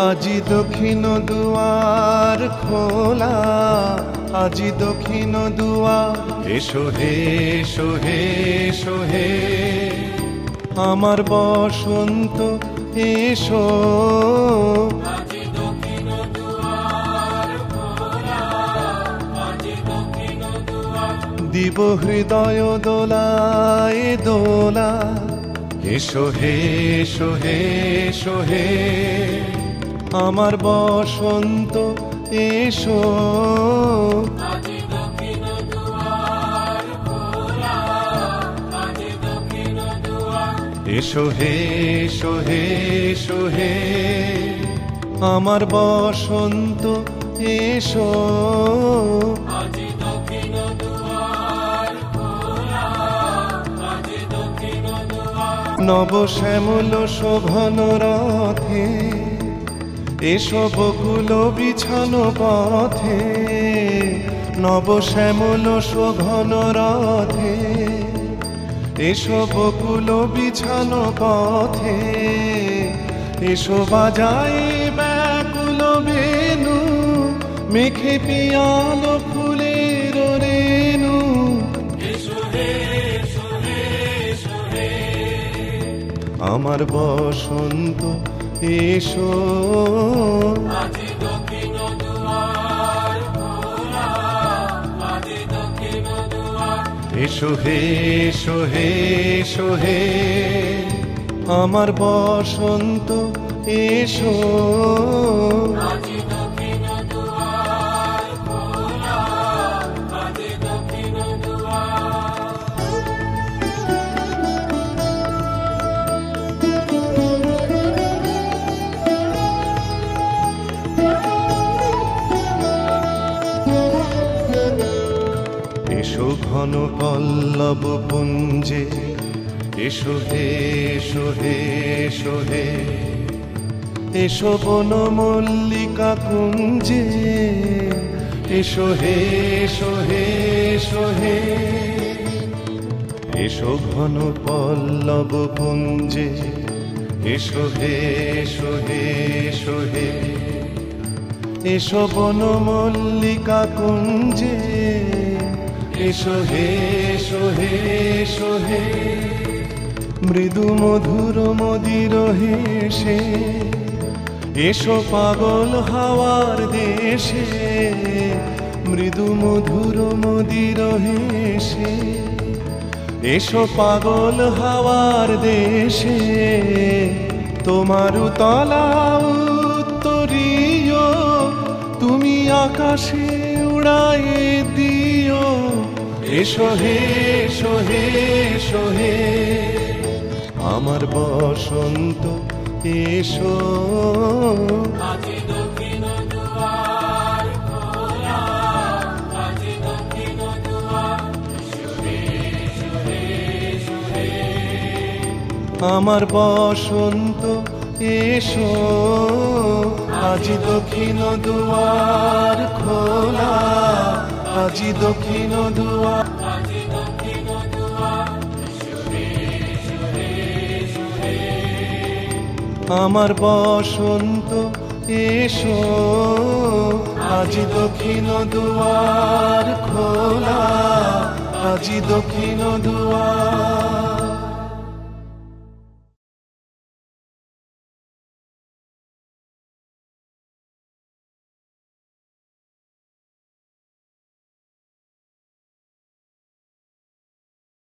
আজি দক্ষিণ দুয়ার খোলা, আজি দক্ষিণ দুয়ার। এসো হে এসো হে এসো হে আমার বসন্ত এসো। আজি দক্ষিণ দুয়ার খোলা, আজি দক্ষিণ দুয়ার। দিব হৃদয় দোলায় দোলা। এসো হে এসো হে এসো হে আমার বসন্ত এসো। আজি দক্ষিণ দুয়ার খোলা, আজি দক্ষিণ দুয়ার। এসো হে এসো হে এসো হে আমার বসন্ত এসো। আজি দক্ষিণ দুয়ার খোলা, আজি দক্ষিণ দুয়ার। নব শ্যামল শোভন রথে এসো বকুল বিছানো পথে। নব শ্যামল শোভন রথে এসো বকুল বিছানো পথে। এসো বাজাই ব্যাকুল বেনু, মেঘে পিয়াল ফুলের রেণু। এসো হে এসো হে এসো হে আমার বসন্ত এসো। আজি দক্ষিণ দুয়ার খোলা, আজি দক্ষিণ দুয়ার। এসো হে এসো হে এসো হে আমার বসন্ত এসো। আজি দক্ষিণ দুয়ার খোলা, আজি দক্ষিণ দুয়ার। এসো ঘন পল্লব পুঞ্জে, এসো হে এসো হে এসো হে এসো বন মল্লিকা কুঞ্জে। এসো হে এসো হে এসো হে এসো ঘন পল্লব পুঞ্জে। এসো হে এসো হে এসো হে এসো বন মল্লিকা কুঞ্জে। এসো হে এসো হে এসো হে মৃদু মধুর মদির হেসে। এসো পাগল হাওয়ার দেশে, মৃদু মধুর মদির হেসে। এসো পাগল হাওয়ার দেশে, তোমার তলা উত্তরীয় তুমি আকাশে উড়াই দিও। এসো হে এসো হে এসো হে আমার বসন্ত এসো। আজি দক্ষিণ দুয়ার খোলা, আজি দক্ষিণ দুয়ার। এসো হে এসো হে এসো হে আমার বসন্ত এসো। আজি দক্ষিণ দুয়ার খোলা, আজি দক্ষিণ দুয়ার। আজি দক্ষিণ দুয়ার। এসো হে এসো হে এসো হে আমার বসন্ত এসো। আজি দক্ষিণ দুয়ার খোলা, আজি দক্ষিণ দুয়ার।